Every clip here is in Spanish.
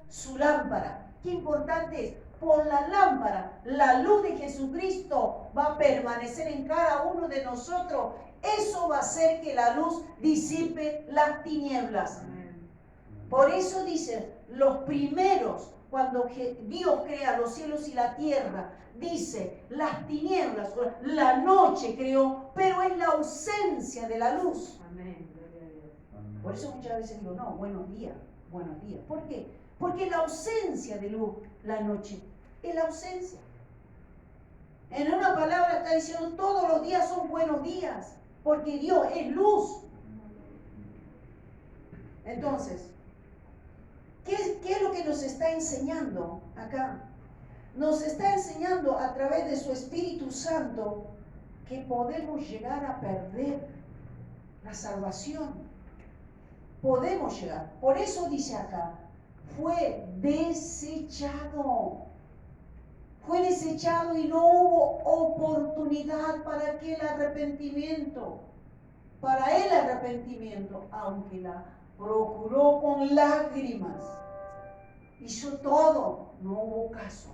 su lámpara. Qué importante es. Por la lámpara, la luz de Jesucristo va a permanecer en cada uno de nosotros. Eso va a hacer que la luz disipe las tinieblas. Por eso dice, los primeros, cuando Dios crea los cielos y la tierra, dice, las tinieblas, la noche creó, pero es la ausencia de la luz. Amén. Por eso muchas veces digo, no, buenos días, buenos días. ¿Por qué? Porque la ausencia de luz, la noche, es la ausencia. En una palabra está diciendo, todos los días son buenos días, porque Dios es luz. Entonces, ¿qué es lo que nos está enseñando acá? Nos está enseñando a través de su Espíritu Santo que podemos llegar a perder la salvación. Podemos llegar. Por eso dice acá, fue desechado. Fue desechado y no hubo oportunidad para aquel arrepentimiento. Para el arrepentimiento, aunque la procuró con lágrimas, hizo todo, no hubo caso.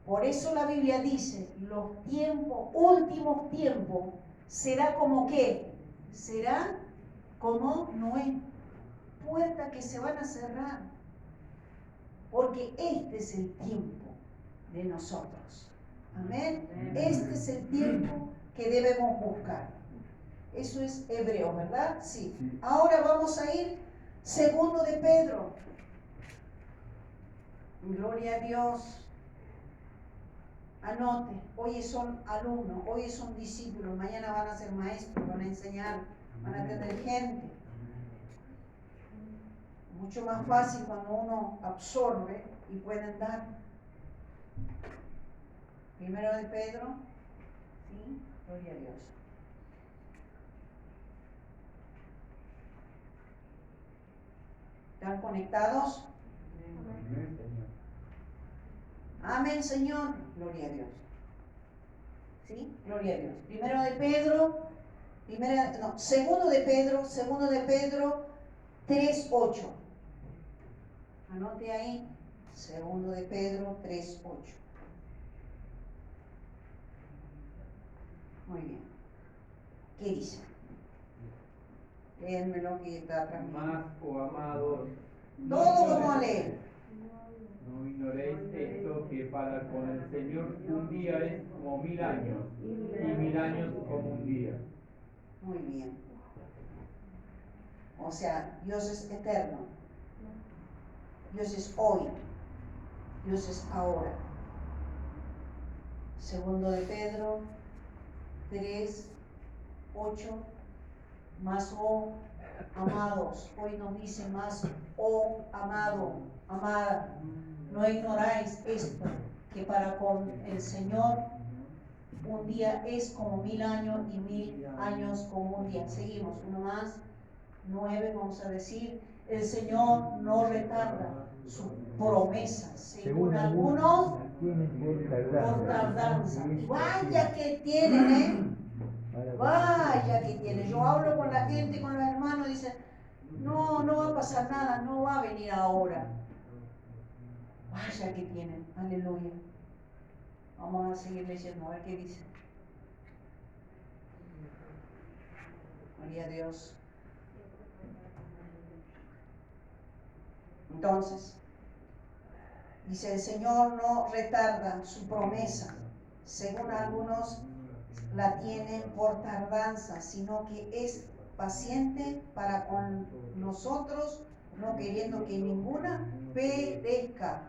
Por eso la Biblia dice, los tiempos, últimos tiempos, será como ¿qué? Será como Noé, puertas que se van a cerrar, porque este es el tiempo de nosotros. Amén. Este es el tiempo que debemos buscar. Eso es Hebreos, ¿verdad? Sí. Ahora vamos a ir segundo de Pedro. Gloria a Dios. Anote, hoy son alumnos, hoy son discípulos, mañana van a ser maestros, van a enseñar, van a tener gente. Mucho más fácil cuando uno absorbe y pueden dar. Primero de Pedro, ¿sí? Gloria a Dios. ¿Están conectados? Amén, Señor. Gloria a Dios. ¿Sí? Gloria a Dios. Primero de Pedro, segundo de Pedro 3:8. Anote ahí, segundo de Pedro 3:8. Muy bien. ¿Qué dice? Léenmelo que está atrás. Más, oh amados, Todo vamos a leer. no ignoréis esto, que para con el Señor un día es como 1000 años, y 1000 años como un día. Muy bien. O sea, Dios es eterno. Dios es hoy. Dios es ahora. Segundo de Pedro 3:8. Más oh amados. Hoy nos dice más oh amado, amada. No ignoráis esto, que para con el Señor un día es como 1000 años y 1000 años como un día. Seguimos, uno más, 9, vamos a decir, el Señor no retarda su promesa, según algunos, por tardanza. Y vaya que tienen, vaya que tienen. Yo hablo con la gente, con los hermanos, dicen, no va a pasar nada, no va a venir ahora. Vaya que tienen, aleluya. Vamos a seguir leyendo, a ver qué dice. Gloria a Dios. Entonces, dice, el Señor no retarda su promesa, según algunos la tienen por tardanza, sino que es paciente para con nosotros, no queriendo que ninguna perezca,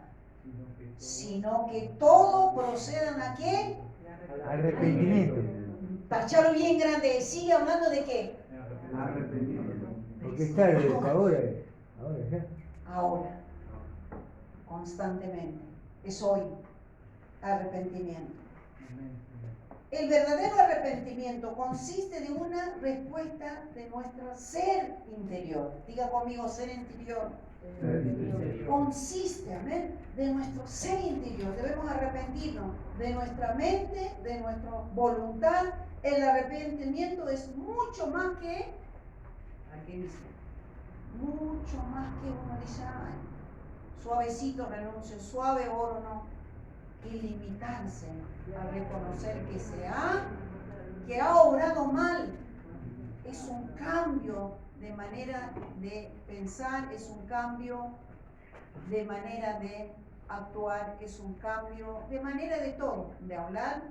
sino que todos procedan ¿a qué? Arrepentimiento. Tachalo bien grande, sigue hablando de qué. Arrepentimiento. Porque está ahora ya. Ahora, constantemente, es hoy, arrepentimiento. El verdadero arrepentimiento consiste de una respuesta de nuestro ser interior. Diga conmigo, ser interior. Consiste, amén, de nuestro ser interior. Debemos arrepentirnos de nuestra mente, de nuestra voluntad. El arrepentimiento es mucho más que, ¿qué dice? Mucho más que uno dice, ay, suavecito renuncio, suave oro no, y limitarse a reconocer que ha obrado mal. Es un cambio de manera de pensar, es un cambio de manera de actuar, es un cambio de manera de todo, de hablar.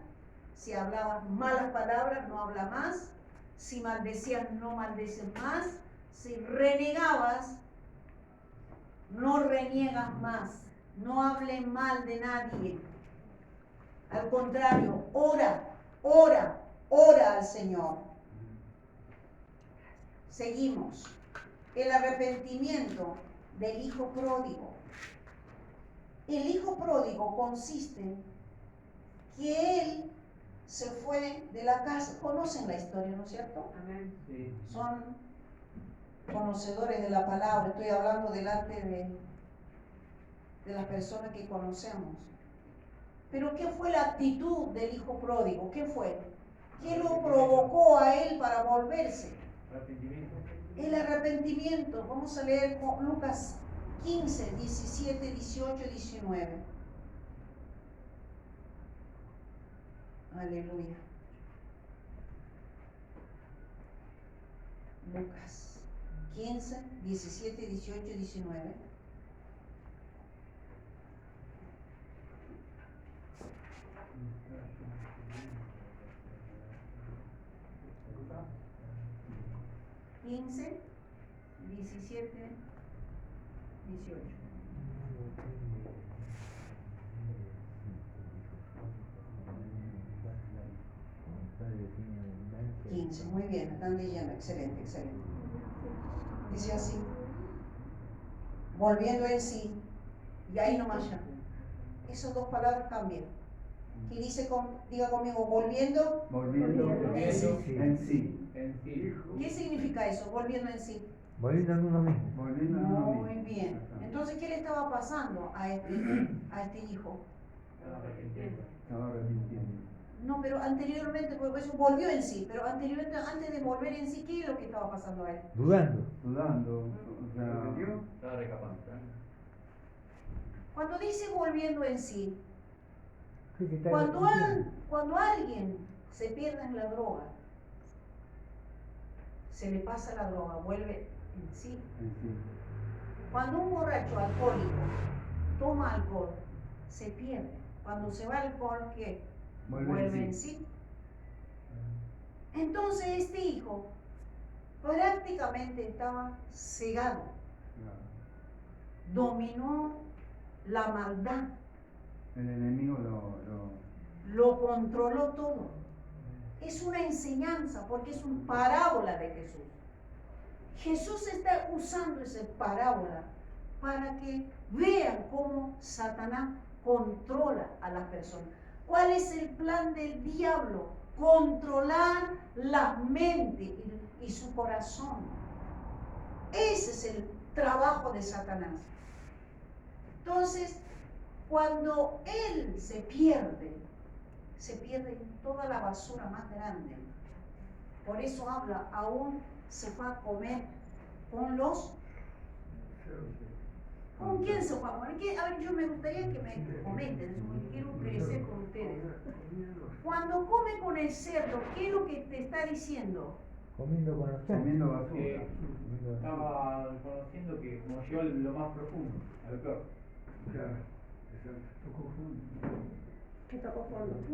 Si hablabas malas palabras, no habla más. Si maldecías, no maldeces más. Si renegabas, no reniegas más. No hables mal de nadie. Al contrario, ora al Señor. Seguimos. El arrepentimiento del hijo pródigo. El hijo pródigo consiste que él se fue de la casa. Conocen la historia, ¿no es cierto? Amén. Sí. Son conocedores de la palabra. Estoy hablando delante de las personas que conocemos. Pero ¿qué fue la actitud del hijo pródigo? ¿Qué fue? ¿Qué lo provocó a él para volverse? Arrepentimiento. El arrepentimiento. Vamos a leer Lucas 15, 17, 18, 19. Aleluya. Lucas 15, 17, 18, 19. Quince, 17, 18. 15, muy bien, están leyendo, excelente, excelente. Dice así, volviendo en sí, y ahí nomás ya. Esas dos palabras cambian. Y dice, diga conmigo, volviendo En sí. En sí. En sí. ¿Qué significa eso? Volviendo en sí. Volviendo en uno mismo. Muy bien. Entonces, ¿qué le estaba pasando a este hijo? Estaba arrepintiendo. No, pero anteriormente, porque eso volvió en sí, pero anteriormente, antes de volver en sí, ¿qué es lo que estaba pasando a él? Dudando. O sea, estaba recapacitando. Cuando dice volviendo en sí, Sí, que está cuando arrepentido. alguien se pierde en la droga, se le pasa la droga, vuelve en sí. Cuando un borracho alcohólico toma alcohol, se pierde. Cuando se va el alcohol, ¿qué? Vuelve en sí. Entonces este hijo prácticamente estaba cegado. Dominó la maldad. El enemigo Lo controló todo. Es una enseñanza porque es una parábola de Jesús. Jesús está usando esa parábola para que vean cómo Satanás controla a las personas. ¿Cuál es el plan del diablo? Controlar la mente y su corazón. Ese es el trabajo de Satanás. Entonces, cuando él se pierde en toda la basura más grande. Por eso habla, aún se fue a comer con los... ¿Con quién se fue a comer? A ver, yo me gustaría que me comenten, quiero crecer con ustedes. Cuando come con el cerdo, ¿qué es lo que te está diciendo? Comiendo con los cerdos. comiendo basura. Que estaba conociendo que como llegó a lo más profundo, a lo peor.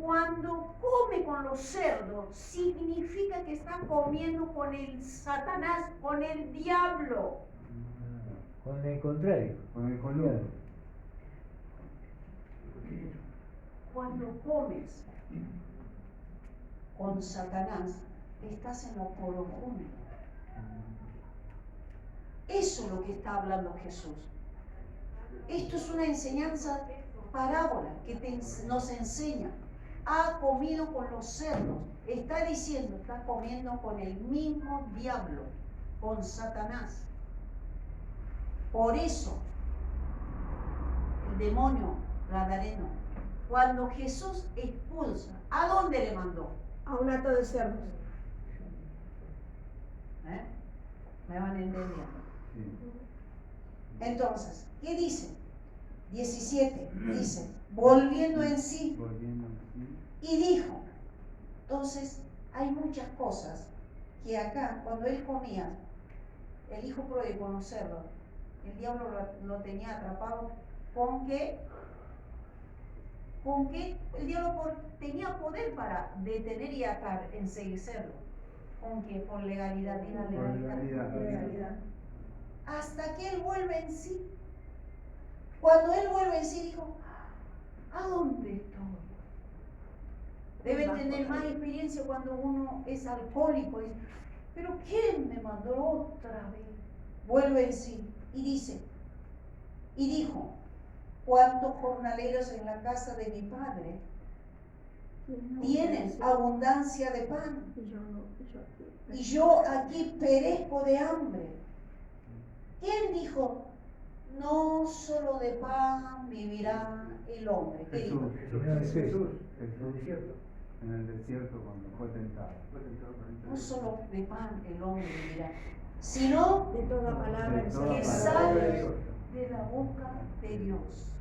Cuando come con los cerdos, significa que está comiendo con el Satanás, con el diablo. Con el contrario. Con el coludo. Cuando comes con Satanás, estás en lo profundo. Eso es lo que está hablando Jesús. Esto es una enseñanza parábola que nos enseña. Ha comido con los cerdos. Está diciendo, está comiendo con el mismo diablo, con Satanás. Por eso, el demonio gadareno, cuando Jesús expulsa, ¿a dónde le mandó? A un hato de cerdos. ¿Me van entendiendo? Sí. Entonces, ¿qué dice? 17, dice, volviendo en sí, volviendo en sí, y dijo. Entonces, hay muchas cosas que acá, cuando él comía, el hijo pródigo, conocerlo, el diablo lo tenía atrapado con que el diablo tenía poder para detener y atar, enseguecerlo. ¿Con qué? Por legalidad, diga por legalidad. legalidad. Hasta que él vuelve en sí. Cuando él vuelve en sí, dijo, ¿a dónde estoy? Deben tener más experiencia cuando uno es alcohólico. Pero ¿quién me mandó otra vez? Vuelve en sí y dice, y dijo, ¿cuántos jornaleros en la casa de mi padre tienen abundancia de pan? Y yo aquí perezco de hambre. ¿Quién dijo? No solo de pan vivirá el hombre. ¿Qué dijo? Jesús, en el desierto cuando fue tentado. No solo de pan el hombre vivirá, sino De toda palabra De toda que palabra sale de Dios. de la boca de Dios.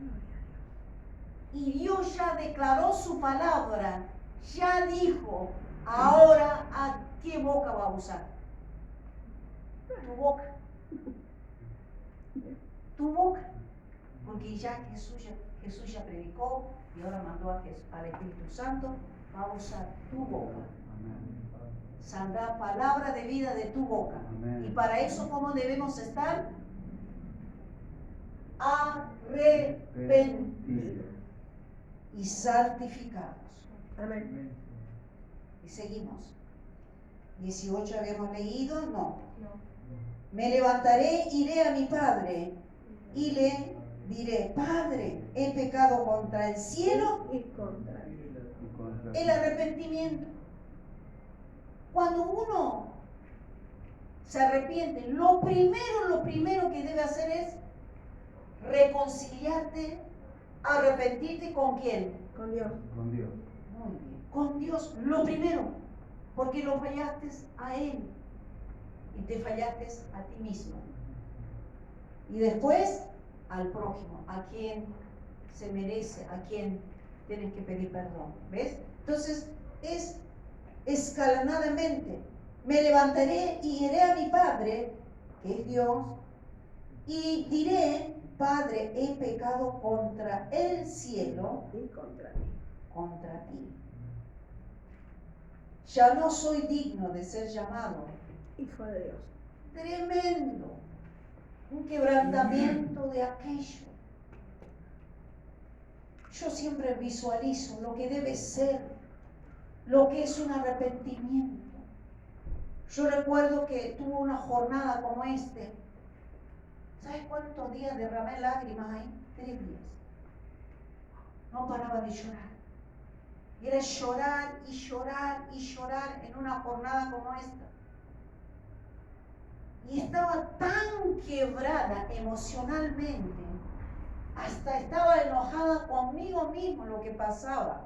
Y Dios ya declaró su palabra, ya dijo, ahora ¿a qué boca va a usar? Tu boca. Tu boca. Porque ya Jesús ya predicó y ahora mandó al Espíritu Santo, va a usar tu boca. Amén. Saldrá palabra de vida de tu boca. Amén. Y para eso, ¿cómo debemos estar? Arrepentidos y santificados. Amén. Y seguimos. 18 habíamos leído, no. Me levantaré, iré a mi padre y le diré, Padre, he pecado contra el cielo. Y contra Y contra El arrepentimiento. Cuando uno se arrepiente, lo primero que debe hacer es reconciliarte, arrepentirte ¿con quién? con Dios. con Dios. Muy bien. Con Dios, lo primero, porque lo fallaste a Él y te fallaste a ti mismo. Y después al prójimo, a quien se merece, a quien tienes que pedir perdón. ¿Ves? Entonces es escalonadamente. Me levantaré y iré a mi Padre, que es Dios, y diré, Padre, he pecado contra el cielo, Y contra ti. contra ti. Ya no soy digno de ser llamado. Hijo de Dios. Tremendo. Un quebrantamiento de aquello. Yo siempre visualizo lo que debe ser, lo que es un arrepentimiento. Yo recuerdo que tuve una jornada como este. ¿Sabes cuántos días derramé lágrimas ahí? 3 días. No paraba de llorar. Y era llorar y llorar y llorar en una jornada como esta. Y estaba tan quebrada emocionalmente, hasta estaba enojada conmigo mismo lo que pasaba.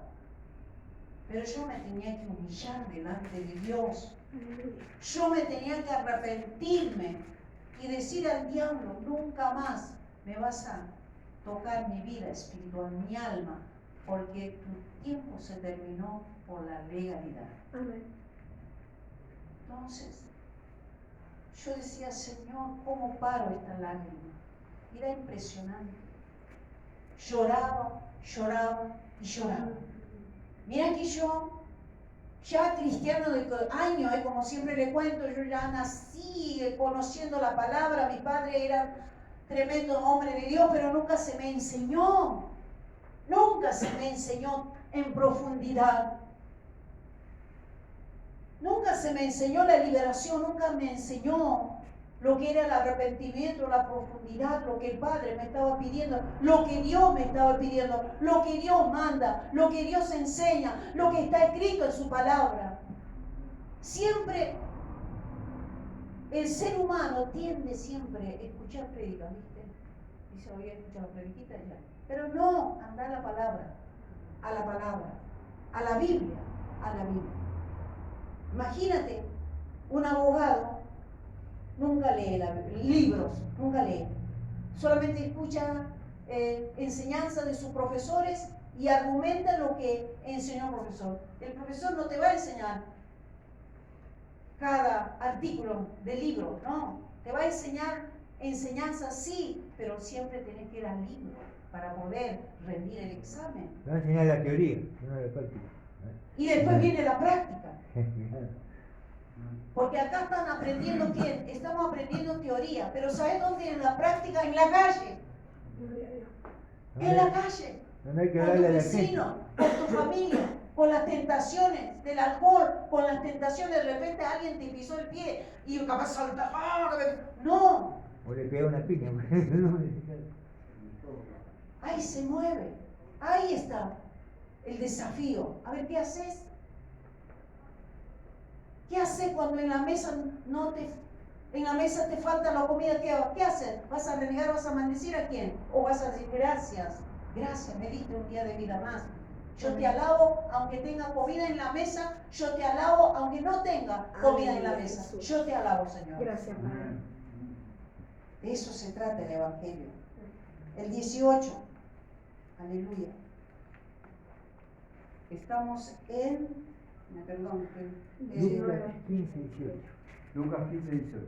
Pero yo me tenía que humillar delante de Dios. Yo me tenía que arrepentirme y decir al diablo, nunca más me vas a tocar mi vida espiritual, mi alma, porque tu tiempo se terminó por la legalidad. Amén. Entonces, yo decía, Señor, ¿cómo paro esta lágrima? Y era impresionante. Lloraba, lloraba y lloraba. Mira que yo, ya cristiano de años, como siempre le cuento, yo ya nací conociendo la palabra, mi padre era tremendo hombre de Dios, pero nunca se me enseñó en profundidad. Nunca se me enseñó la liberación, nunca me enseñó lo que era el arrepentimiento, la profundidad, lo que el Padre me estaba pidiendo, lo que Dios me estaba pidiendo, lo que Dios manda, lo que Dios enseña, lo que está escrito en su palabra. Siempre el ser humano tiende siempre a escuchar prédicas, ¿viste? Dice, voy a escuchar la prediquita ya. Pero no, anda a la palabra, a la palabra, a la Biblia, a la Biblia. Imagínate, un abogado nunca lee libros, nunca lee. Solamente escucha enseñanza de sus profesores y argumenta lo que enseñó el profesor. El profesor no te va a enseñar cada artículo del libro, no. Te va a enseñar enseñanza, sí, pero siempre tenés que ir al libro para poder rendir el examen. Te va a enseñar la teoría, no la práctica. Y después viene la práctica. Porque acá están aprendiendo ¿quién? Estamos aprendiendo teoría, pero ¿sabes dónde? En la práctica, en la calle. Gloria a Dios. En la calle. No hay que Con tu hablarle a la gente. vecino, con tu familia, con las tentaciones del alcohol, con las tentaciones de repente alguien te pisó el pie y capaz salta. No, O le pega una piña. ahí se mueve. Ahí está el desafío. A ver, ¿qué haces? ¿Qué haces cuando en la mesa te falta la comida? ¿Qué haces? ¿Vas a renegar, vas a maldecir a quién? ¿O vas a decir gracias? Gracias, me diste un día de vida más. Yo te alabo aunque tenga comida en la mesa, yo te alabo aunque no tenga comida en la Aleluya, mesa. Jesús. Yo te alabo, Señor. Gracias, Padre. De eso se trata el Evangelio. El 18. Aleluya. Estamos en... Perdón. Lucas 15, 18. Lucas 15, 18.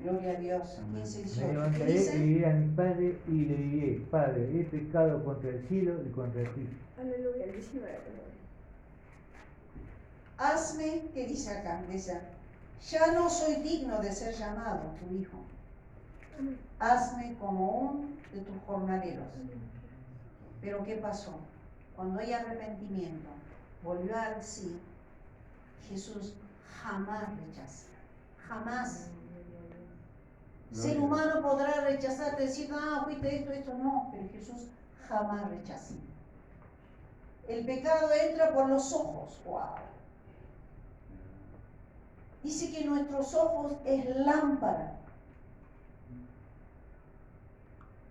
Gloria a Dios. 15, Me 18. ¿Qué levantaré y dice? iré a mi padre y le diré: Padre, he pecado contra el cielo y contra ti. Aleluya, el 19. Hazme, ¿qué dice acá? Dice, ya no soy digno de ser llamado tu hijo. Amén. Hazme como un de tus jornaleros. Pero ¿qué pasó? Cuando hay arrepentimiento, volvió al sí, Jesús jamás rechaza. Jamás. Ser humano podrá rechazarte, decir, fuiste esto, no, pero Jesús jamás rechaza. El pecado entra por los ojos. Wow. Dice que nuestros ojos es lámpara.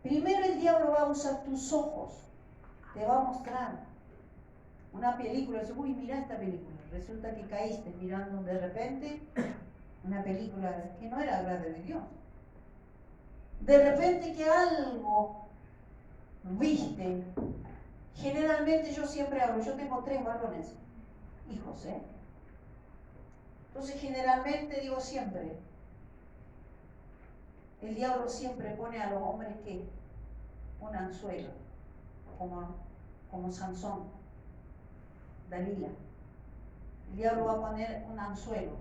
Primero el diablo va a usar tus ojos, te va a mostrar una película, dice, uy, mira esta película. Resulta que caíste mirando de repente una película que no era grande de Dios. De repente que algo viste. Generalmente yo siempre hablo, yo tengo 3 varones, hijos, Entonces generalmente digo siempre, el diablo siempre pone a los hombres que un anzuelo, como Sansón, Dalila. El diablo va a poner un anzuelo,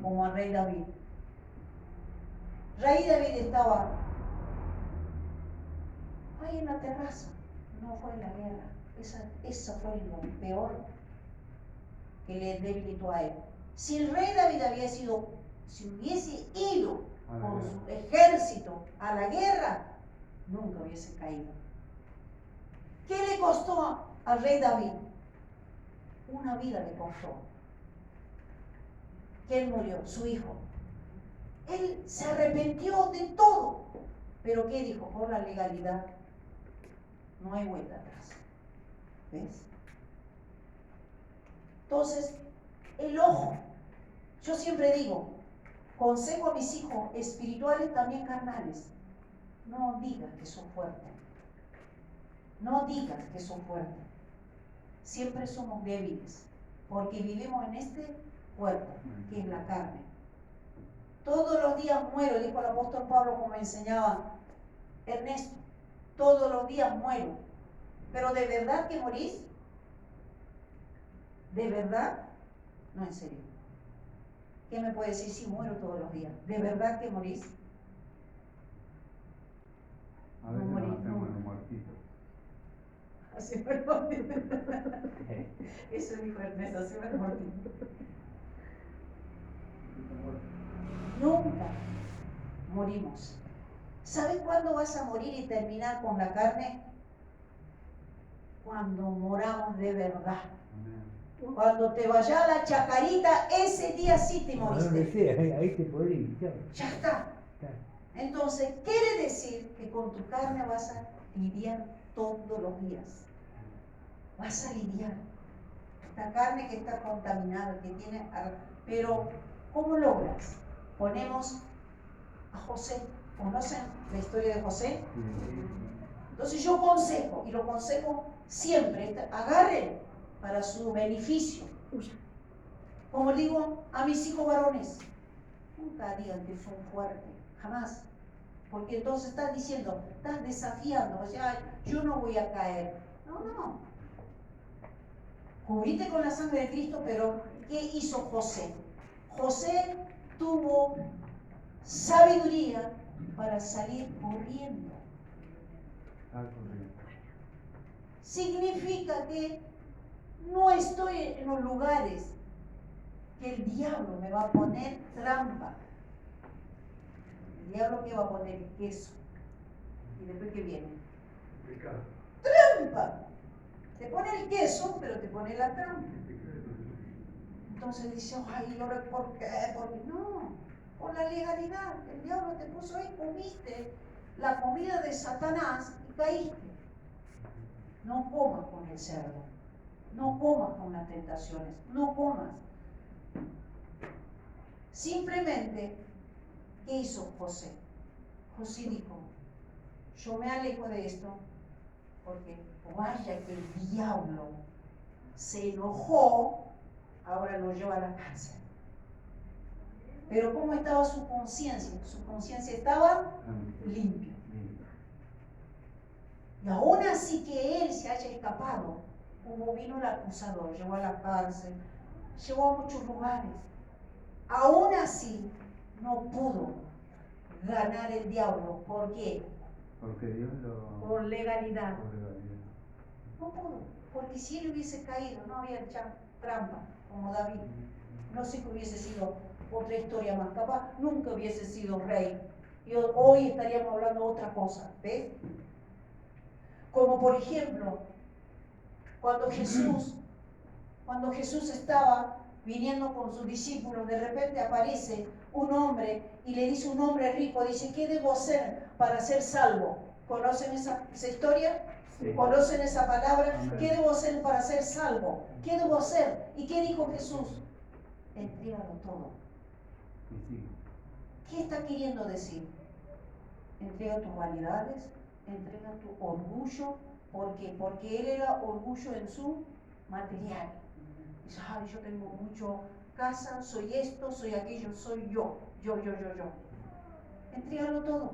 como al rey David. Rey David estaba ahí en la terraza, no fue en la guerra. Esa fue lo peor que le debilitó a él. Si el rey David si hubiese ido con su ejército a la guerra, nunca hubiese caído. ¿Qué le costó al rey David? Una vida le costó. Que él murió, su hijo. Él se arrepintió de todo. Pero ¿qué dijo? Por la legalidad no hay vuelta atrás. ¿Ves? Entonces, el ojo. Yo siempre digo, consejo a mis hijos espirituales, también carnales. No digas que son fuertes. No digas que son fuertes. Siempre somos débiles. Porque vivimos en este cuerpo, que es la carne. Todos los días muero, dijo el apóstol Pablo, como enseñaba Ernesto. Todos los días muero. Pero ¿de verdad que morís? ¿De verdad? No, en serio. ¿Qué me puede decir si muero todos los días? ¿De verdad que morís? A veces No nos morí, hacemos no. los muertitos. Así perdón. Eso dijo Ernesto, así me lo Nunca morimos. ¿Sabes cuándo vas a morir y terminar con la carne? Cuando moramos de verdad. Amén. Cuando te vaya a la chacarita, ese día sí te A donde moriste. sea, ahí te podés. Ya. Ya está. Entonces, quiere decir que con tu carne vas a lidiar todos los días. Vas a lidiar. Esta carne que está contaminada, que tiene... Pero, ¿cómo logras? Ponemos a José. ¿Conocen la historia de José? Sí. Entonces yo consejo, y lo aconsejo siempre, agarren para su beneficio. Uy, Como digo a mis hijos varones, nunca digan que son fuertes, jamás. Porque entonces estás diciendo, estás desafiando, o sea, yo no voy a caer. No. Cubrite con la sangre de Cristo, pero ¿qué hizo José? José tuvo sabiduría para salir corriendo. Significa que no estoy en los lugares que el diablo me va a poner trampa. El diablo que va a poner queso. Y después ¿qué viene? Trampa. Te pone el queso, pero te pone la trampa. Entonces dice, ay, ¿ahora por qué? Porque no, por la legalidad. El diablo te puso ahí, comiste la comida de Satanás y caíste. No comas con el cerdo. No comas con las tentaciones. No comas. Simplemente, ¿qué hizo José? José dijo, yo me alejo de esto porque vaya que el diablo se enojó, ahora lo lleva a la cárcel. Pero ¿cómo estaba su conciencia? Su conciencia estaba limpia. Y aún así que él se haya escapado, como vino el acusador, llevó a la cárcel, llevó a muchos lugares. Aún así no pudo ganar el diablo. ¿Por qué? Porque Dios lo... Por legalidad. por legalidad. No pudo, porque si él hubiese caído, no había trampa, como David. No sé que hubiese sido otra historia más, capaz nunca hubiese sido rey. Y hoy estaríamos hablando de otra cosa, ¿ves? Como por ejemplo, cuando Jesús estaba viniendo con sus discípulos, de repente aparece un hombre y le dice un hombre rico, dice, ¿qué debo hacer para ser salvo? ¿Conocen esa historia? Sí. ¿Conocen esa palabra? Amén. ¿Qué debo hacer para ser salvo? ¿Qué debo hacer? ¿Y qué dijo Jesús? Entrégalo todo. Y sí. ¿Qué está queriendo decir? Entrega tus vanidades, entrega tu orgullo. ¿Por qué? Porque él era orgullo en su material. Dice, ay, yo tengo mucho casa, soy esto, soy aquello, soy yo. Entrégalo todo.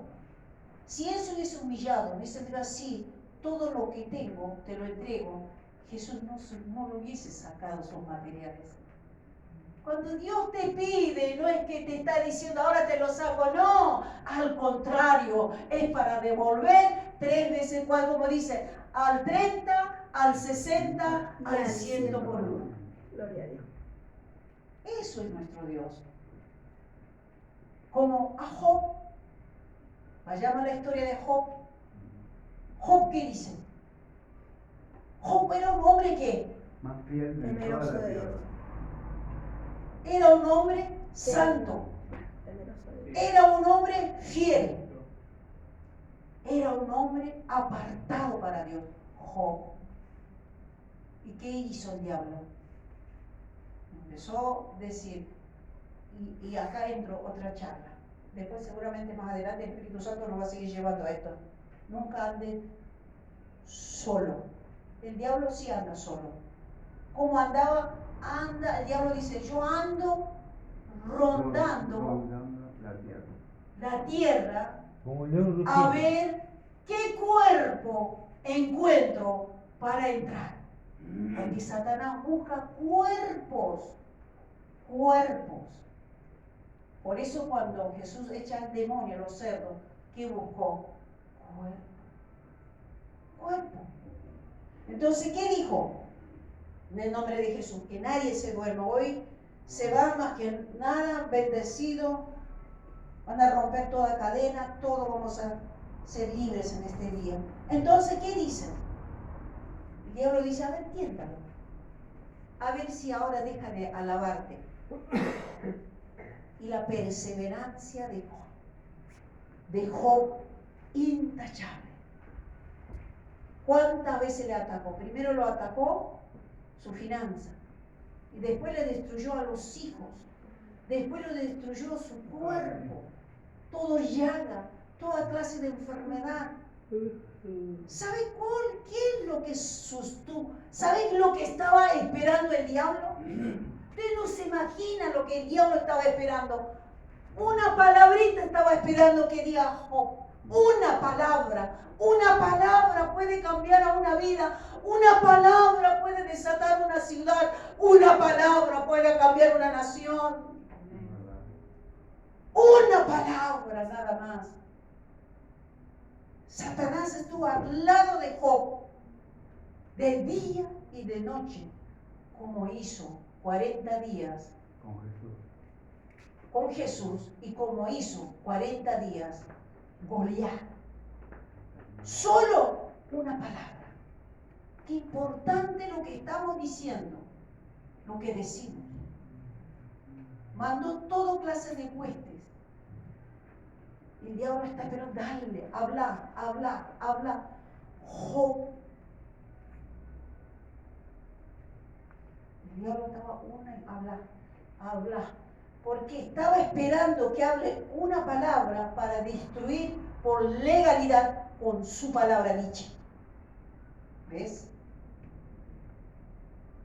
Si él se hubiese humillado, hubiese entrado así, todo lo que tengo te lo entrego, Jesús no lo hubiese sacado sus materiales. Cuando Dios te pide, no es que te está diciendo ahora te lo saco, no, al contrario, es para devolver 3 veces, como dice, al 30, al 60, al 100 por uno. gloria a Dios. Eso es nuestro Dios. Como a Job, vayamos a la historia de Job. Job, ¿qué dice? Job era un hombre que Más fiel de toda Temeroso la de tierra. Dios. era un hombre santo, Temeroso de Dios. era un hombre fiel, era un hombre apartado para Dios. Job. ¿Y qué hizo el diablo? Empezó a decir, y acá entro otra charla. Después seguramente más adelante el Espíritu Santo nos va a seguir llevando a esto. Nunca ande solo. El diablo sí anda solo. ¿Cómo andaba? El diablo dice, yo ando rondando la tierra Como el león a rugiente. ver qué cuerpo encuentro para entrar. Porque Satanás busca cuerpos. Por eso cuando Jesús echa al demonio a los cerdos, ¿qué buscó? Cuerpo. Entonces, ¿qué dijo? En el nombre de Jesús, que nadie se duerma. Hoy se va más que nada bendecido. Van a romper toda cadena, todos vamos a ser libres en este día. Entonces, ¿qué dicen? El diablo dice, a ver, tiéntalo. A ver si ahora deja de alabarte. Y la perseverancia de Job, intachable. ¿Cuántas veces le atacó? Primero lo atacó su finanza. Y después le destruyó a los hijos. Después le destruyó su cuerpo. Todo llaga, toda clase de enfermedad. ¿Sabe qué es lo que ¿Sabes lo que estaba esperando el diablo? Usted no se imagina lo que el diablo estaba esperando. Una palabrita estaba esperando que diga Job. Una palabra puede cambiar a una vida. Una palabra puede desatar una ciudad. Una palabra puede cambiar una nación. Una palabra nada más. Satanás estuvo al lado de Job de día y de noche, como hizo 40 días con Jesús y como hizo 40 días Goliat. Solo una palabra. Qué importante lo que estamos diciendo, lo que decimos. Mandó toda clase de huestes. El diablo está esperando, dale, habla. Job. El diablo estaba habla. Porque estaba esperando que hable una palabra para destruir por legalidad con su palabra dicha. ¿Ves?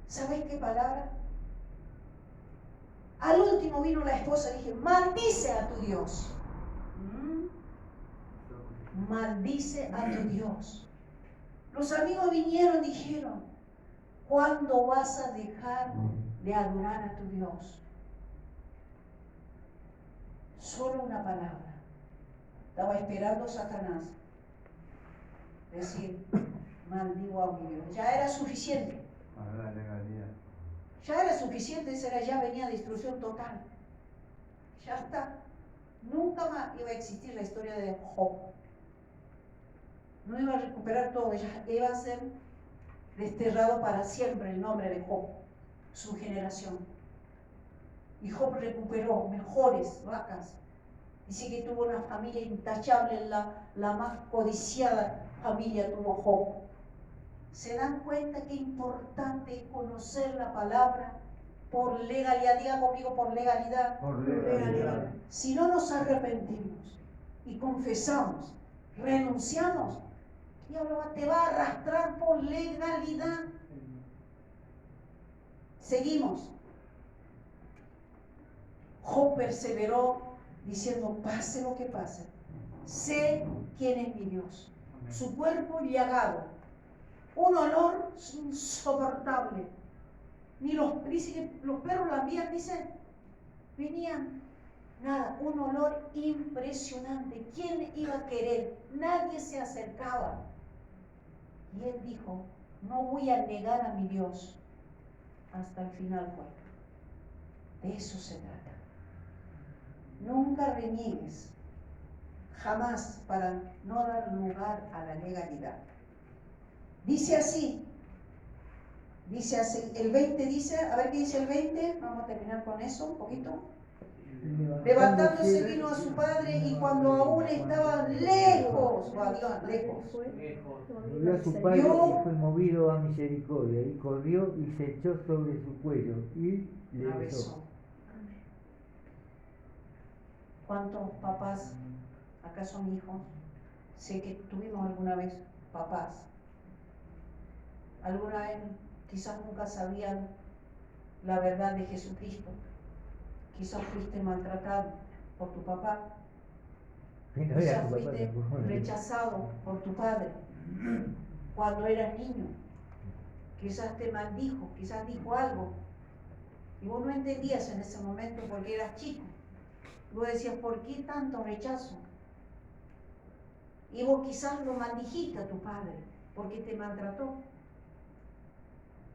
¿Sabes qué palabra? Al último vino la esposa y dije, maldice a tu Dios. Maldice a tu Dios. Los amigos vinieron y dijeron, ¿cuándo vas a dejar de adorar a tu Dios? Solo una palabra. Estaba esperando Satanás decir, maldigo a mi Dios. Ya era suficiente. Ya era suficiente, ya venía destrucción total. Ya está. Nunca más iba a existir la historia de Job. No iba a recuperar todo, ya iba a ser desterrado para siempre el nombre de Job, su generación. Y Job recuperó mejores vacas. Dice que tuvo una familia intachable, la más codiciada familia tuvo Job. ¿Se dan cuenta qué importante es conocer la palabra por legalidad? Diga conmigo, por legalidad. Por legalidad. Si no nos arrepentimos y confesamos, renunciamos, diablo te va a arrastrar por legalidad. Seguimos. Job perseveró diciendo, pase lo que pase, sé quién es mi Dios. Su cuerpo llagado, un olor insoportable. Dice que los perros lambían, dicen, venían, nada, un olor impresionante. ¿Quién iba a querer? Nadie se acercaba. Y él dijo, no voy a negar a mi Dios. Hasta el final fue. De eso se trata. Nunca reniegues, jamás, para no dar lugar a la legalidad. Dice así, el 20 dice, a ver qué dice el 20, vamos a terminar con eso un poquito. Levantándose vino a su padre y cuando aún estaba lejos, Volvió a su padre y fue movido a misericordia y corrió y se echó sobre su cuello y le besó. ¿Cuántos papás acá son hijos? Sé que tuvimos alguna vez papás. Alguna vez quizás nunca sabían la verdad de Jesucristo. Quizás fuiste maltratado por tu papá. Quizás fuiste rechazado por tu padre cuando eras niño. Quizás te maldijo, quizás dijo algo. Y vos no entendías en ese momento porque eras chico. Vos decías, ¿por qué tanto rechazo? Y vos quizás lo maldijiste a tu padre porque te maltrató.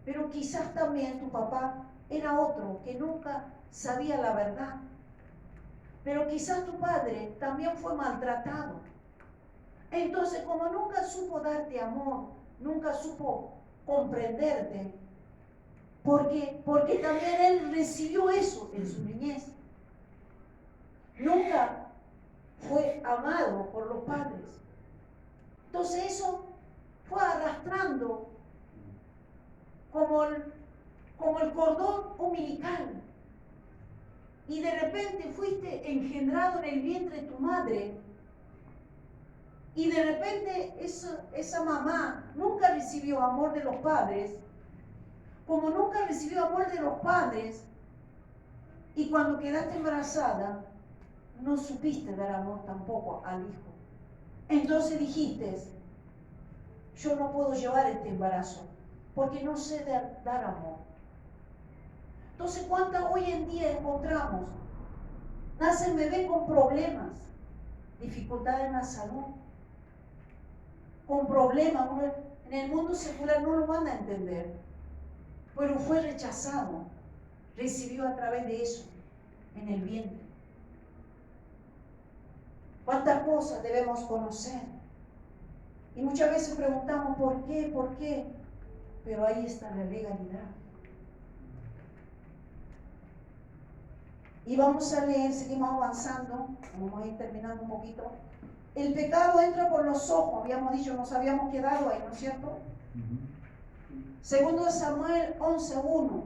Pero quizás también tu papá era otro que nunca sabía la verdad. Pero quizás tu padre también fue maltratado. Entonces, como nunca supo darte amor, nunca supo comprenderte, porque también él recibió eso en su niñez. Nunca fue amado por los padres. Entonces eso fue arrastrando como el cordón umbilical. Y de repente fuiste engendrado en el vientre de tu madre Y de repente esa mamá nunca recibió amor de los padres, como nunca recibió amor de los padres, y cuando quedaste embarazada, no supiste dar amor tampoco al hijo. Entonces dijiste, yo no puedo llevar este embarazo, porque no sé dar amor. Entonces, ¿cuántas hoy en día encontramos? Nacen bebés con problemas, dificultades en la salud, con problemas. En el mundo secular no lo van a entender, pero fue rechazado, recibió a través de eso, en el vientre. ¿Cuántas cosas debemos conocer? Y muchas veces preguntamos, ¿por qué? ¿Por qué? Pero ahí está la legalidad. Y vamos a leer, seguimos avanzando, vamos a ir terminando un poquito. El pecado entra por los ojos, habíamos dicho, nos habíamos quedado ahí, ¿no es cierto? Segundo de Samuel 11:1.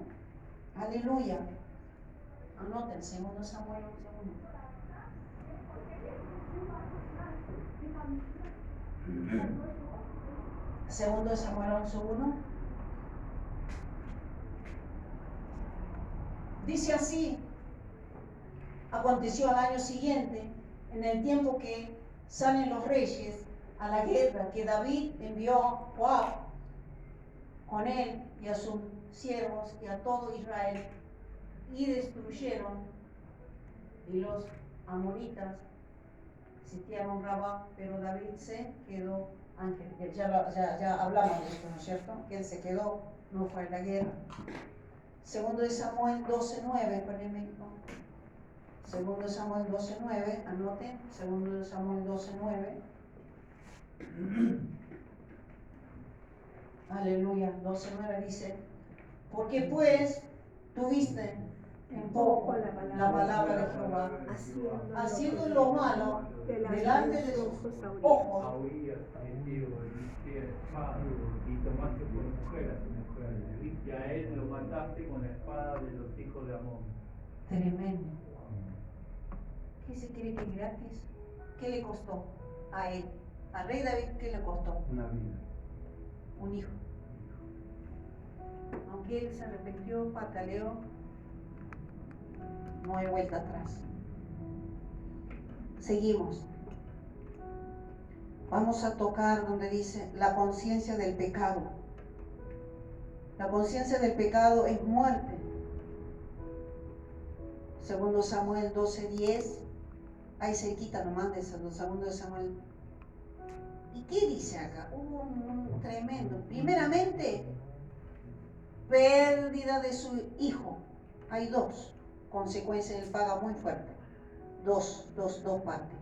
Aleluya. Anoten, segundo de Samuel 11:1. Segundo de Samuel 11:1. Dice así: aconteció al año siguiente, en el tiempo que salen los reyes a la guerra, que David envió a Joab con él y a sus siervos y a todo Israel, y destruyeron, y los amonitas sitiaron Rabá, pero David se quedó ángel. Ya hablamos de esto, ¿no es cierto? Que él se quedó, no fue a la guerra. Segundo de Samuel 12:9, perdónenme, ¿no? Segundo de Samuel 12:9, anoten, segundo de Samuel 12:9. Aleluya, 12:9 dice: porque pues tuviste en poco la palabra de Jehová, haciendo lo malo delante de sus ojos. Y tomaste por mujer a su mujer, y a él lo mataste con la espada de los hijos de Amón. Tremendo. ¿Qué se cree que es gratis? ¿Qué le costó a él? Al rey David, ¿qué le costó? Una vida. Un hijo. Aunque él se arrepintió, pataleó, no hay vuelta atrás. Seguimos. Vamos a tocar donde dice la conciencia del pecado. La conciencia del pecado es muerte. Segundo Samuel 12:10. Ahí cerquita nomás de segundo de Samuel. ¿Y qué dice acá? Un tremendo. Primeramente, pérdida de su hijo. Hay dos consecuencias, él paga muy fuerte. Dos partes.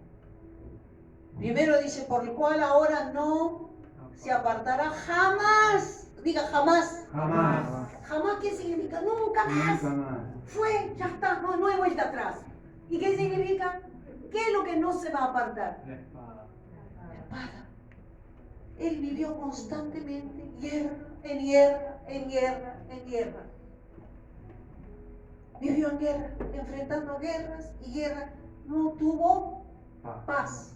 Primero dice, por el cual ahora no se apartará jamás. Diga jamás. Jamás. Jamás, ¿qué significa? Nunca más. Nunca más. Fue, ya está, no hay vuelta atrás. ¿Y qué significa? ¿Qué es lo que no se va a apartar? La espada. La espada. Él vivió constantemente guerra, en guerra, en guerra, en guerra. Vivió en guerra, enfrentando guerras y guerras. No tuvo paz.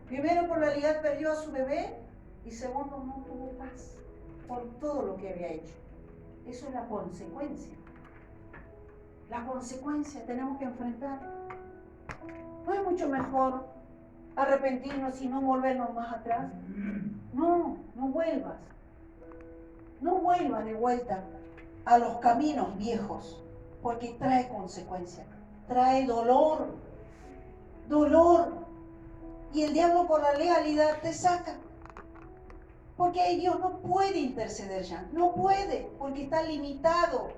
Primero, por la realidad perdió a su bebé, y segundo, no tuvo paz por todo lo que había hecho. Eso es la consecuencia. La consecuencia tenemos que enfrentar. ¿No es mucho mejor arrepentirnos y no volvernos más atrás? No vuelvas. No vuelvas de vuelta a los caminos viejos, porque trae consecuencias, trae dolor. Y el diablo por la legalidad te saca. Porque ahí Dios no puede interceder ya, no puede, porque está limitado.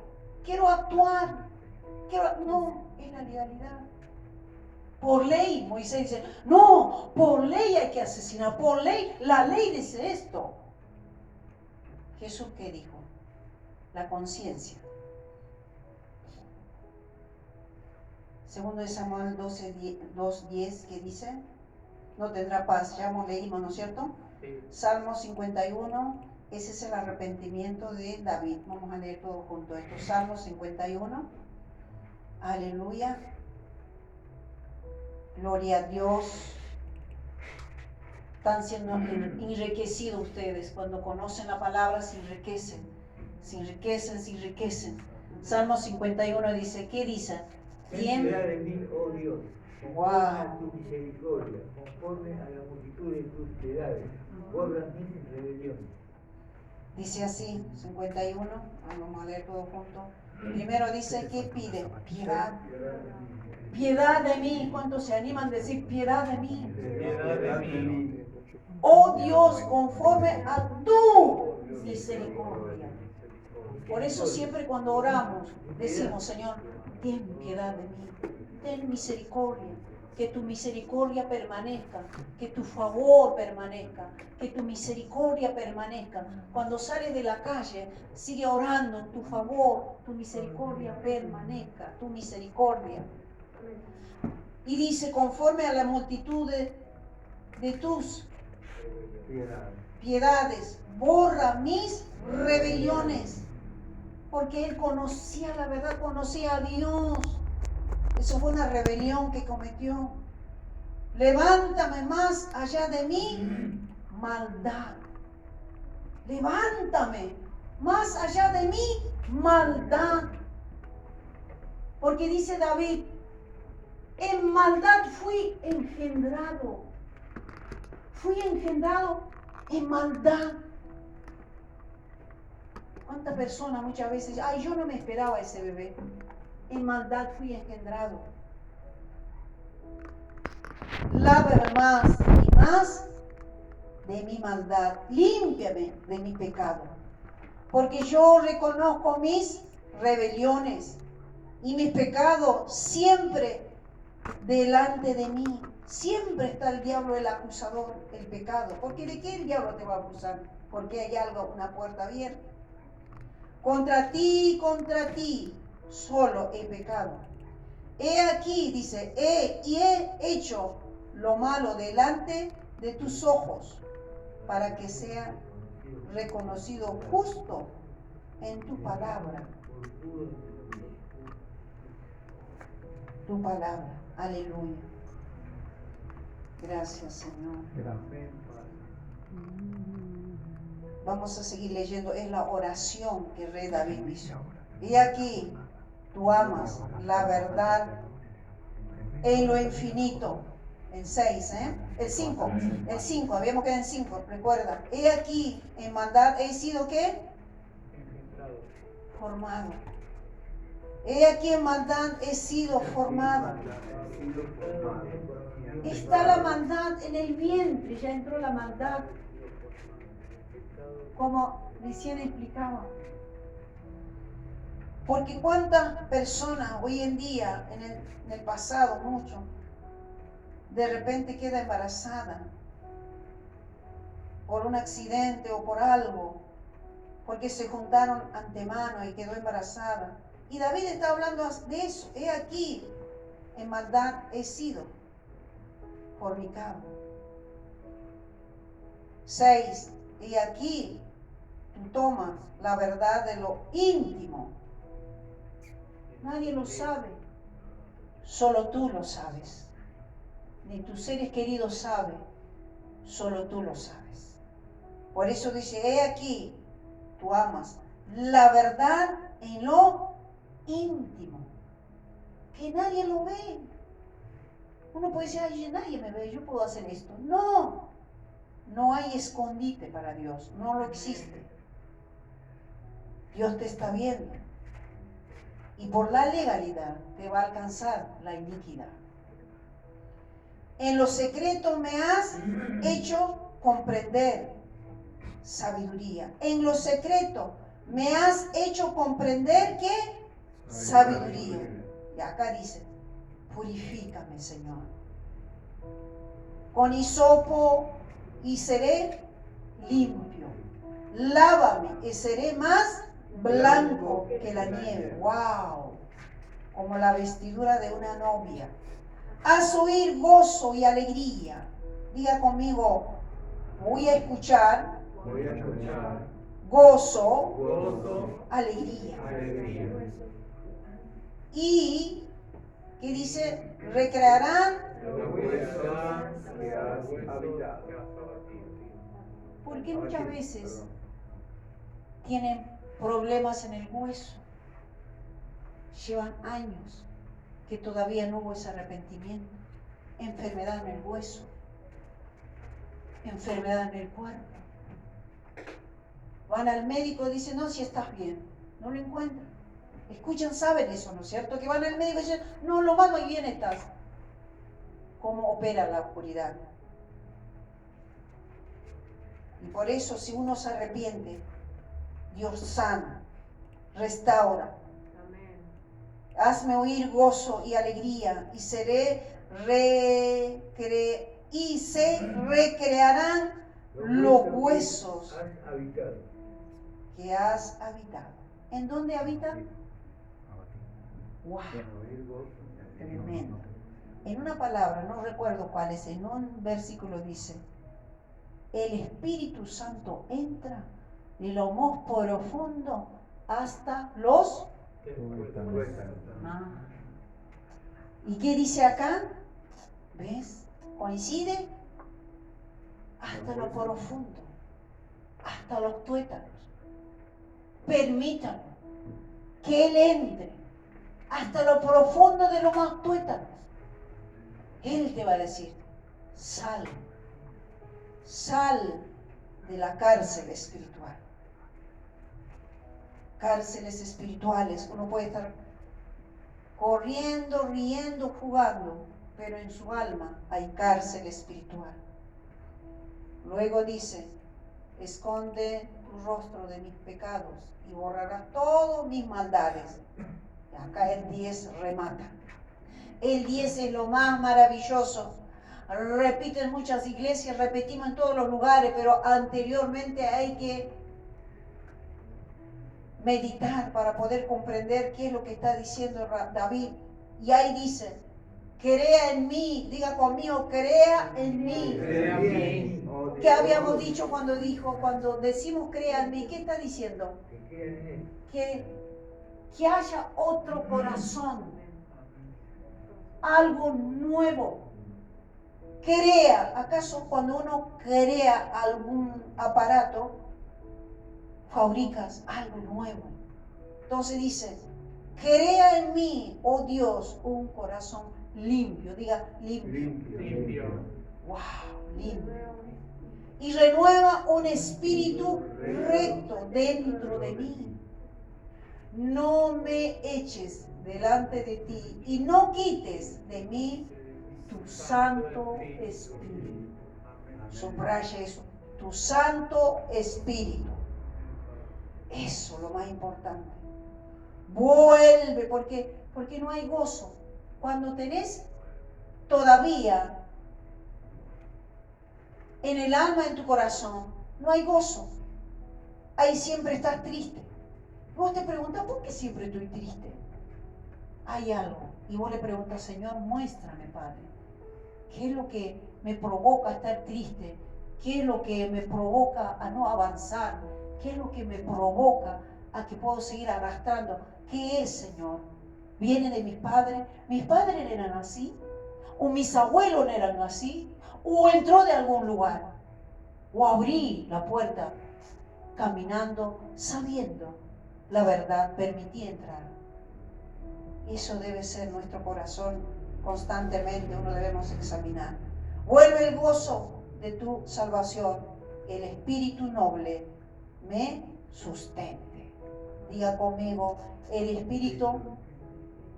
Quiero actuar, no, es la legalidad. Por ley, Moisés dice, no, por ley hay que asesinar, por ley, la ley dice esto. Jesús, ¿qué dijo? La conciencia. Segundo de Samuel 2:10, ¿qué dice? No tendrá paz, ya leímos, ¿no es cierto? Sí. Salmo 51, ese es el arrepentimiento de David. Vamos a leer todo junto esto. Salmo 51, aleluya. Gloria a Dios. Están siendo enriquecidos ustedes. Cuando conocen la palabra se enriquecen. Se enriquecen, se enriquecen. Salmo 51 dice, ¿qué dice? Ten piedad de mí, oh Dios, conforme Wow. a tu misericordia, conforme a la multitud de tus piedades, borra mis rebeliones. Dice así, 51, vamos a leer todo junto. Primero dice, ¿qué pide? Piedad. Piedad de mí. ¿Cuántos se animan a decir piedad de mí? Piedad de mí. Oh Dios, conforme a tu misericordia. Por eso siempre cuando oramos decimos, Señor, ten piedad de mí, ten misericordia, que tu misericordia permanezca, que tu favor permanezca, que tu misericordia permanezca. Cuando sales de la calle, sigue orando, tu favor, tu misericordia permanezca, tu misericordia. Y dice, conforme a la multitud de tus piedades, borra mis rebeliones. Porque él conocía la verdad, conocía a Dios. Eso fue una rebelión que cometió. Levántame más allá de mí, maldad. Levántame más allá de mí, maldad. Porque dice David, en maldad fui engendrado. Fui engendrado en maldad. ¿Cuántas personas muchas veces, ay, yo no me esperaba ese bebé? En maldad fui engendrado. Lávame más y más de mi maldad. Límpiame de mi pecado. Porque yo reconozco mis rebeliones y mis pecados siempre delante de mí. Siempre está el diablo, el acusador, el pecado. Porque ¿de qué el diablo te va a acusar? Porque hay algo, una puerta abierta. Contra ti, solo he pecado. He aquí, dice, he hecho lo malo delante de tus ojos, para que sea reconocido justo en tu palabra. Tu palabra. Aleluya. Gracias, Señor. Vamos a seguir leyendo. Es la oración que el rey David hizo. Y aquí tú amas la verdad en lo infinito. En 6, El 5, habíamos quedado en 5, recuerda. He aquí, en maldad he sido, ¿qué? Formado. He aquí, en maldad he sido formado. Está la maldad en el vientre, ya entró la maldad. Como recién explicaba. Porque cuántas personas hoy en día, en el pasado mucho, de repente queda embarazada por un accidente o por algo, porque se juntaron antemano y quedó embarazada. Y David está hablando de eso. He aquí, en maldad he sido fornicado. 6. Y aquí tú tomas la verdad de lo íntimo. Nadie lo sabe, solo tú lo sabes. Ni tus seres queridos saben, solo tú lo sabes. Por eso dice, he aquí, tú amas la verdad en lo íntimo, que nadie lo ve. Uno puede decir, ay, nadie me ve, yo puedo hacer esto. No, no hay escondite para Dios, no lo existe. Dios te está viendo. Y por la legalidad te va a alcanzar la iniquidad. En lo secreto me has hecho comprender sabiduría. En lo secreto me has hecho comprender ¿qué? Sabiduría. Y acá dice, purifícame, Señor. Con hisopo y seré limpio. Lávame y seré más blanco que la nieve. ¡Wow! Como la vestidura de una novia. Haz oír gozo y alegría. Diga conmigo, voy a escuchar, gozo, alegría. Y ¿Qué dice? Recrearán. Los huesos que has habitado. Porque muchas veces tienen problemas en el hueso. Llevan años que todavía no hubo ese arrepentimiento. Enfermedad en el hueso. Enfermedad en el cuerpo. Van al médico y dicen, no, si estás bien. No lo encuentran. Escuchan, saben eso, ¿no es cierto? Que van al médico y dicen, no, lo más bien estás. ¿Cómo opera la oscuridad? Y por eso, si uno se arrepiente, Dios sana, restaura. Hazme oír gozo y alegría, y se recrearán los huesos Has habitado. que has habitado. ¿En dónde habita? ¡Wow! Tremendo. En una palabra, no recuerdo cuál es, en un versículo dice, el Espíritu Santo entra de lo más profundo hasta los... Ah. ¿Y qué dice acá? ¿Ves? ¿Coincide? Hasta lo profundo, hasta los tuétanos. Permítanlo que Él entre hasta lo profundo de los más tuétanos. Él te va a decir, sal de la cárcel espiritual. Cárceles espirituales, uno puede estar corriendo, riendo, jugando, pero en su alma hay cárcel espiritual. Luego dice, esconde tu rostro de mis pecados y borrarás todas mis maldades. Y acá el 10 remata. El 10 es lo más maravilloso. Repito en muchas iglesias, repetimos en todos los lugares, pero anteriormente hay que meditar para poder comprender qué es lo que está diciendo David. Y ahí dice, crea en mí, diga conmigo, crea en mí. Crea en mí. ¿Qué habíamos dicho cuando decimos crea en mí? ¿Qué está diciendo? Que haya otro corazón, algo nuevo. Crea, ¿acaso cuando uno crea algún aparato, fabricas algo nuevo? Entonces dice, crea en mí, oh Dios, un corazón limpio, diga limpio. Wow, limpio. Y renueva un espíritu recto dentro de mí. No me eches delante de ti y no quites de mí tu Santo Espíritu. Subraya eso, tu Santo Espíritu. Eso es lo más importante. Vuelve, porque no hay gozo. Cuando tenés todavía en el alma, en tu corazón, no hay gozo. Ahí siempre estás triste. Vos te preguntas, ¿por qué siempre estoy triste? Hay algo. Y vos le preguntas, Señor, muéstrame, Padre. ¿Qué es lo que me provoca estar triste? ¿Qué es lo que me provoca a no avanzar? ¿Qué es lo que me provoca a que puedo seguir arrastrando? ¿Qué es, Señor? ¿Viene de mis padres? ¿Mis padres eran así? ¿O mis abuelos eran así? ¿O entró de algún lugar? ¿O abrí la puerta caminando, sabiendo la verdad, permití entrar? Eso debe ser nuestro corazón constantemente, uno debemos examinar. Vuelve el gozo de tu salvación, el espíritu noble me sustente. Diga conmigo, el espíritu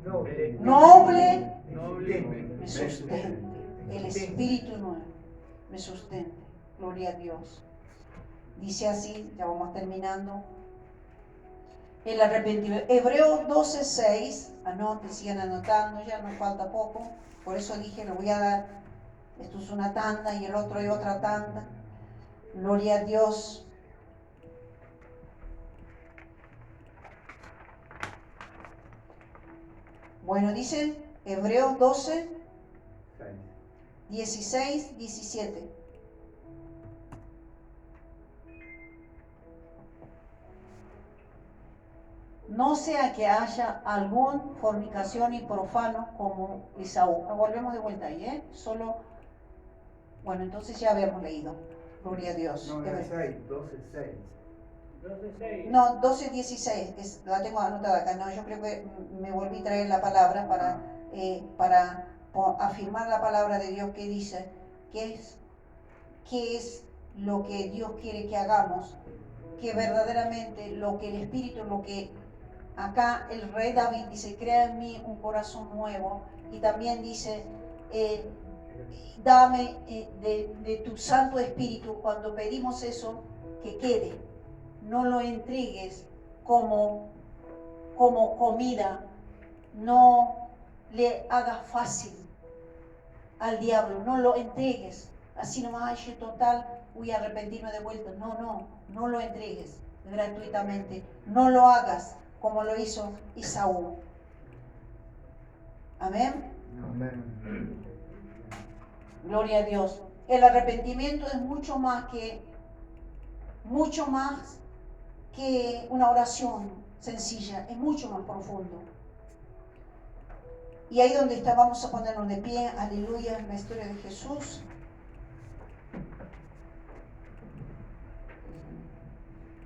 noble me sustente. El espíritu nuevo me sustente. Gloria a Dios. Dice así, ya vamos terminando. El arrepentimiento. Hebreos 12:6. Anoten, sigan anotando, ya nos falta poco. Por eso dije, le voy a dar. Esto es una tanda y el otro es otra tanda. Gloria a Dios. Bueno, dice Hebreos 12, 16, 17. no sea que haya algún fornicación y profano como Esaú. Volvemos de vuelta ahí, ¿eh? Solo, bueno, entonces ya habíamos leído. Gloria a Dios. No, es 6, 12:6. No, 12:16, la tengo anotada acá. No, yo creo que me volví a traer la palabra para afirmar la palabra de Dios que dice qué es lo que Dios quiere que hagamos, que verdaderamente lo que el Espíritu, lo que acá el rey David dice, crea en mí un corazón nuevo, y también dice, dame de tu Santo Espíritu. Cuando pedimos eso, que quede, no lo entregues como comida, no le hagas fácil al diablo, no lo entregues así nomás, ay, yo total voy a arrepentirme de vuelta. No lo entregues gratuitamente, no lo hagas como lo hizo Esaú. Amén. Amén. Gloria a Dios. El arrepentimiento es mucho más que una oración sencilla, es mucho más profundo. Y ahí donde está, vamos a ponernos de pie, aleluya, en la historia de Jesús.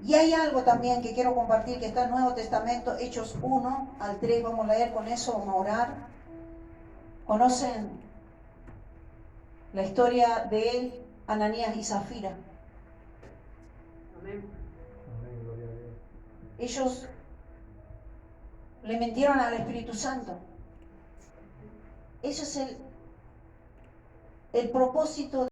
Y hay algo también que quiero compartir que está en el Nuevo Testamento, Hechos 1-3, vamos a leer con eso, vamos a orar. ¿Conocen la historia de él, Ananías y Zafira? Amén. Amén, gloria a Dios. Ellos le mintieron al Espíritu Santo. Eso es el propósito